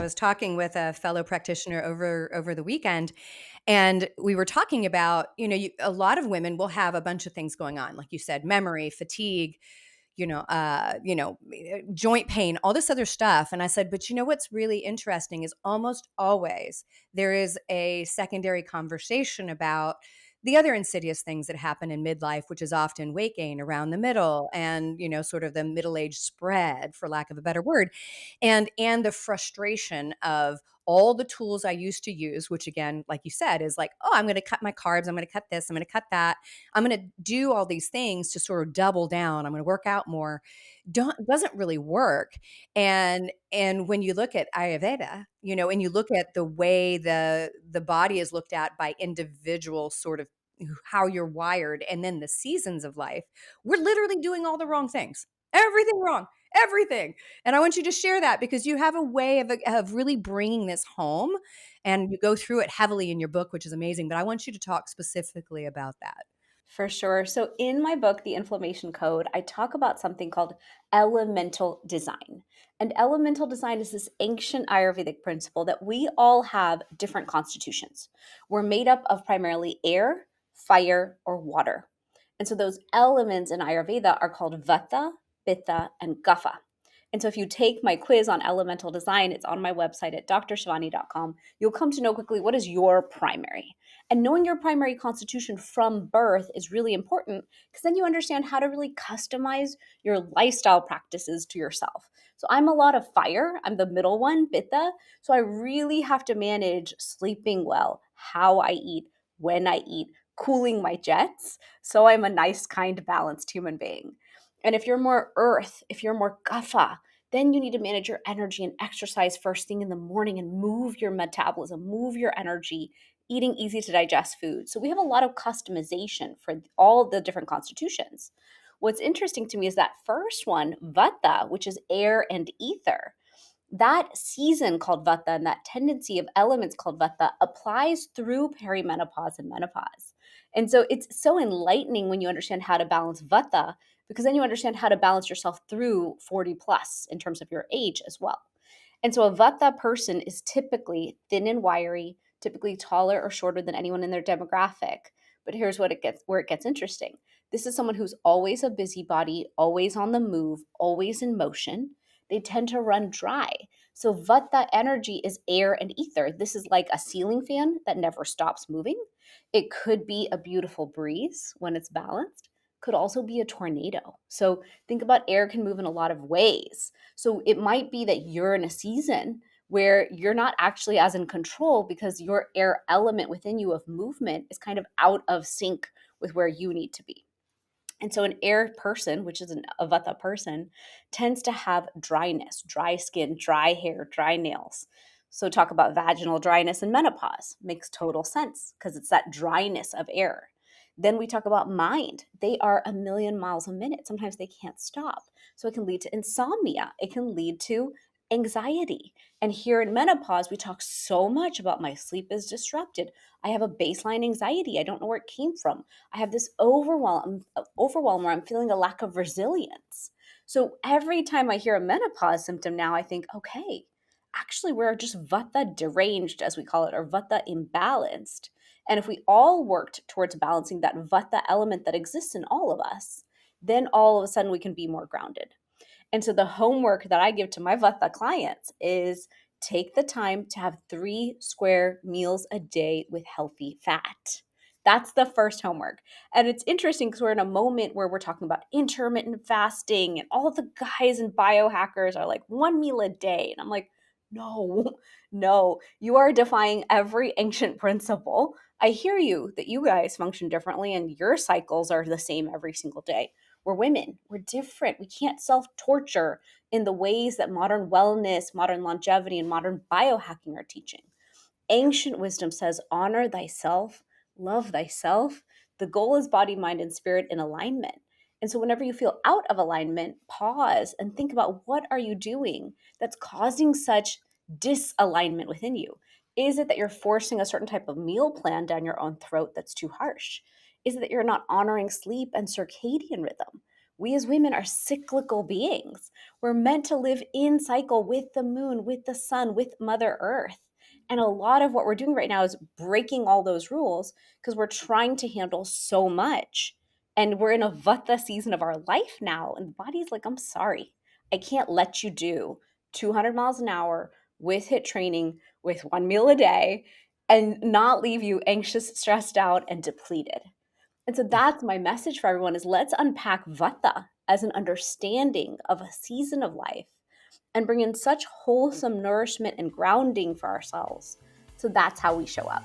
I was talking with a fellow practitioner over the weekend, and we were talking about, a lot of women will have a bunch of things going on, like you said, memory, fatigue, joint pain, all this other stuff. And I said, but what's really interesting is almost always there is a secondary conversation about the other insidious things that happen in midlife, which is often weight gain around the middle and, sort of the middle age spread, for lack of a better word, and the frustration of all the tools I used to use, which again, like you said, is like, oh, I'm going to cut my carbs. I'm going to cut this. I'm going to cut that. I'm going to do all these things to sort of double down. I'm going to work out more. Doesn't really work. And when you look at Ayurveda, and you look at the way the body is looked at by individual sort of how you're wired and then the seasons of life, we're literally doing all the wrong things. Everything wrong. Everything. And I want you to share that because you have a way of really bringing this home, and you go through it heavily in your book, which is amazing. But I want you to talk specifically about that. For sure. So, in my book, The Inflammation Code, I talk about something called elemental design. And elemental design is this ancient Ayurvedic principle that we all have different constitutions. We're made up of primarily air, fire, or water. And so, those elements in Ayurveda are called Vata, Pitta, and Kapha. And so, if you take my quiz on elemental design, it's on my website at drshivani.com. You'll come to know quickly what is your primary. And knowing your primary constitution from birth is really important because then you understand how to really customize your lifestyle practices to yourself. So I'm a lot of fire. I'm the middle one, Pitta. So I really have to manage sleeping well, how I eat, when I eat, cooling my jets. So I'm a nice, kind, balanced human being. And if you're more earth, if you're more kapha, then you need to manage your energy and exercise first thing in the morning and move your metabolism, move your energy, eating easy to digest food. So we have a lot of customization for all the different constitutions. What's interesting to me is that first one, Vata, which is air and ether, that season called Vata and that tendency of elements called Vata applies through perimenopause and menopause. And so it's so enlightening when you understand how to balance Vata because then you understand how to balance yourself through 40 plus in terms of your age as well. And so a Vata person is typically thin and wiry, typically taller or shorter than anyone in their demographic. But here's where it gets interesting. This is someone who's always a busybody, always on the move, always in motion. They tend to run dry. So Vata energy is air and ether. This is like a ceiling fan that never stops moving. It could be a beautiful breeze when it's balanced, could also be a tornado. So think about air can move in a lot of ways. So it might be that you're in a season where you're not actually as in control because your air element within you of movement is kind of out of sync with where you need to be. And so an air person, which is a Vata person, tends to have dryness, dry skin, dry hair, dry nails. So talk about vaginal dryness and menopause. Makes total sense because it's that dryness of air. Then we talk about mind. They are a million miles a minute. Sometimes they can't stop. So it can lead to insomnia. It can lead to anxiety. And here in menopause, we talk so much about my sleep is disrupted. I have a baseline anxiety. I don't know where it came from. I have this overwhelm where I'm feeling a lack of resilience. So every time I hear a menopause symptom now, I think, okay, actually we're just vata deranged, as we call it, or vata imbalanced. And if we all worked towards balancing that vata element that exists in all of us, then all of a sudden we can be more grounded. And so the homework that I give to my vata clients is take the time to have 3 square meals a day with healthy fat. That's the first homework. And it's interesting because we're in a moment where we're talking about intermittent fasting and all the guys and biohackers are like 1 meal a day. And I'm like, no, no, you are defying every ancient principle. I hear you that you guys function differently and your cycles are the same every single day. We're women. We're different. We can't self torture in the ways that modern wellness, modern longevity, and modern biohacking are teaching. Ancient wisdom says, honor thyself, love thyself. The goal is body, mind, and spirit in alignment. And so whenever you feel out of alignment, pause and think about what are you doing that's causing such disalignment within you? Is it that you're forcing a certain type of meal plan down your own throat that's too harsh? Is it that you're not honoring sleep and circadian rhythm? we as women are cyclical beings. We're meant to live in cycle with the moon, with the sun, with Mother Earth. And a lot of what we're doing right now is breaking all those rules because we're trying to handle so much. And we're in a Vata season of our life now. And the body's like, I'm sorry. I can't let you do 200 miles an hour with HIIT training, with one meal a day, and not leave you anxious, stressed out, and depleted. And so that's my message for everyone is let's unpack Vata as an understanding of a season of life and bring in such wholesome nourishment and grounding for ourselves. So that's how we show up.